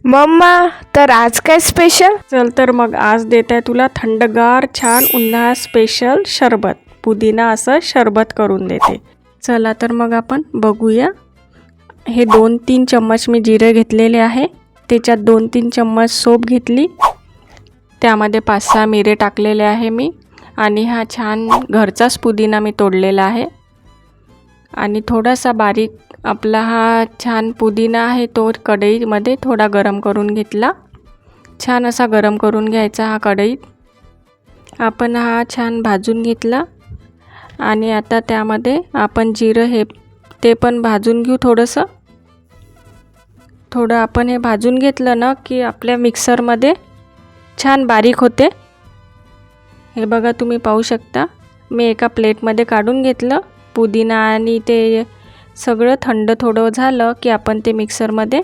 Mamma, तर आज काय स्पेशल? चल तर मग आज देत आहे तुला थंडगार छान उन्हाळा स्पेशल शरबत. पुदिना असं शरबत करून देते. चला तर मग आपण बघूया. हे 2-3 चम्मच मी जिरे घेतलेले आहे. त्याच्यात 2-3 चम्मच सोप घेतली. त्यामध्ये 5-6 मिरे टाकलेले आहे मी. आणि हा छान घरचाच पुदिना मी तोडलेला आहे. आणि थोडासा बारीक आपला हा छान पुदिना आहे तो कढईमध्ये थोडा गरम करून घेतला. छान असा गरम करून घ्यायचा हा कढईत. आपण हा छान भाजून घेतला. आणि आता त्यामध्ये आपण जिरं ते पण भाजून घेऊ. थोडं आपण हे भाजून घेतलं ना की आपल्या मिक्सरमध्ये छान बारीक होते. हे बघा तुम्ही पाहू शकता. मी एका प्लेटमध्ये काढून घेतलं. पुदिना आणि ते सगळं थंड थोडं झालं की आपण ते मिक्सरमध्ये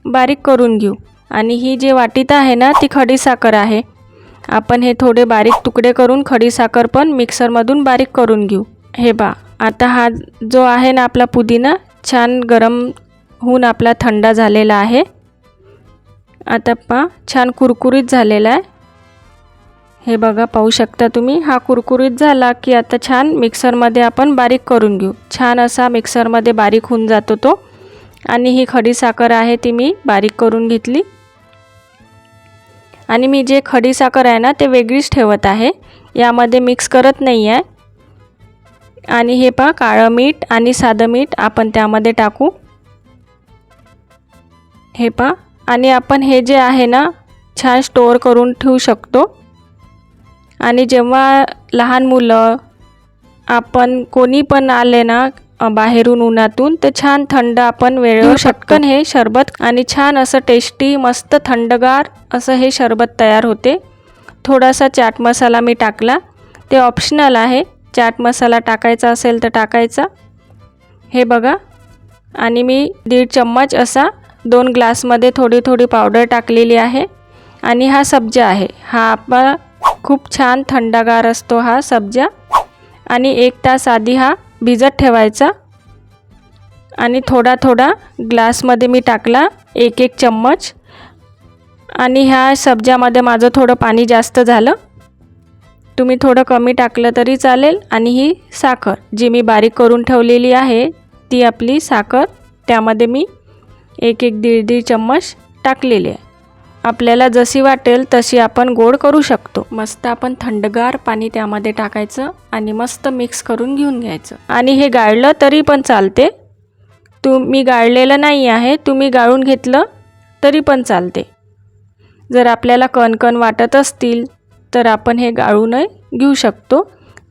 बारीक करून घेऊ. आणि ही जे वाटीत आहे ना ती खडीसाखर आहे. आपण हे थोडे बारीक तुकडे करून खडीसाखर पण मिक्सरमधून बारीक करून घेऊ. हे आता हा जो आहे ना आपला पुदिना छान गरम होऊन आपला थंड झालेला आहे. आता छान कुरकुरीत झालेला आहे. हे बघा पाहू शकता तुम्ही. हा कुरकुरीत झाला की आता छान मिक्सरमध्ये आपण बारीक करून घेऊ. छान असा मिक्सरमध्ये बारीक होऊन जातो तो. आणि ही खडीसाखर आहे ती मी बारीक करून घेतली. आणि मी जे खडीसाखर आहे ना ते वेगळीच ठेवत आहे, यामध्ये मिक्स करत नाही आहे. आणि हे काळं मीठ आणि साधं मीठ आपण त्यामध्ये टाकू. हे आणि आपण हे जे आहे ना छान स्टोअर करून ठेवू शकतो. आणि जेव्हा लहान मुलं आपण कोणी पण आले ना बाहेरून उन्हातून तर छान थंड आपण वेळेवर पटकन हे शरबत आणि छान असं टेस्टी मस्त थंडगार असं हे शरबत तयार होते. थोडासा चाट मसाला मी टाकला. ते ऑप्शनल आहे. चाट मसाला टाकायचा असेल तर टाकायचा. हे बघा. आणि मी 1.5 चम्मच असा 2 ग्लासमध्ये थोडी पावडर टाकलेली आहे. आणि हा सब्जा आहे. हा आपला खूप छान थंडगार असतो हा सब्जा. आणि 1 तास आधी हा भिजत ठेवायचा. आणि थोडा ग्लासमध्ये मी टाकला 1 चम्मच. आणि ह्या सब्जामध्ये माझं थोडं पाणी जास्त झालं. तुम्ही थोडं कमी टाकलं तरी चालेल. आणि ही साखर जी मी बारीक करून ठेवलेली आहे ती आपली साखर त्यामध्ये मी 1-1.5 चम्मच टाकलेली आहे. आपल्याला जशी वाटेल तशी आपण गोड करू शकतो. मस्त आपण थंडगार पाणी त्यामध्ये टाकायचं आणि मस्त मिक्स करून घेऊन घ्यायचं. आणि हे गाळलं तरी पण चालते. मी गाळलेलं नाही आहे, तुम्ही गाळून घेतलं तरी पण चालते. जर आपल्याला कणकण वाटत असतील तर आपण हे गाळूनही घेऊ शकतो.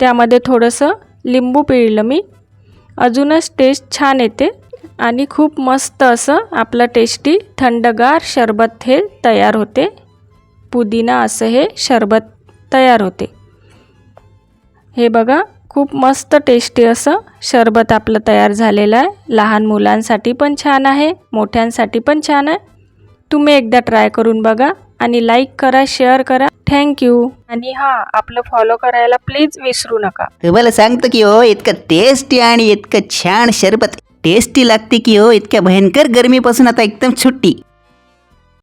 त्यामध्ये थोडंसं लिंबू पिळलं मी. अजूनच टेस्ट छान येते. आणि खूप मस्त असं आपलं टेस्टी थंडगार शरबत हे तयार होते. पुदिना असं हे शरबत तयार होते. हे बघा खूप मस्त टेस्टी असं शरबत आपलं तयार झालेलं आहे. लहान मुलांसाठी पण छान आहे, मोठ्यांसाठी पण छान आहे. तुम्ही एकदा ट्राय करून बघा. आणि लाईक करा, शेअर करा. थँक्यू. आणि आपलं फॉलो करायला प्लीज विसरू नका. तुम्हाला सांगतो की हो इतकं टेस्टी आणि इतकं छान शरबत टेस्टी लागते की हो इतक्या भयंकर गरमीपासून आता एकदम सुट्टी.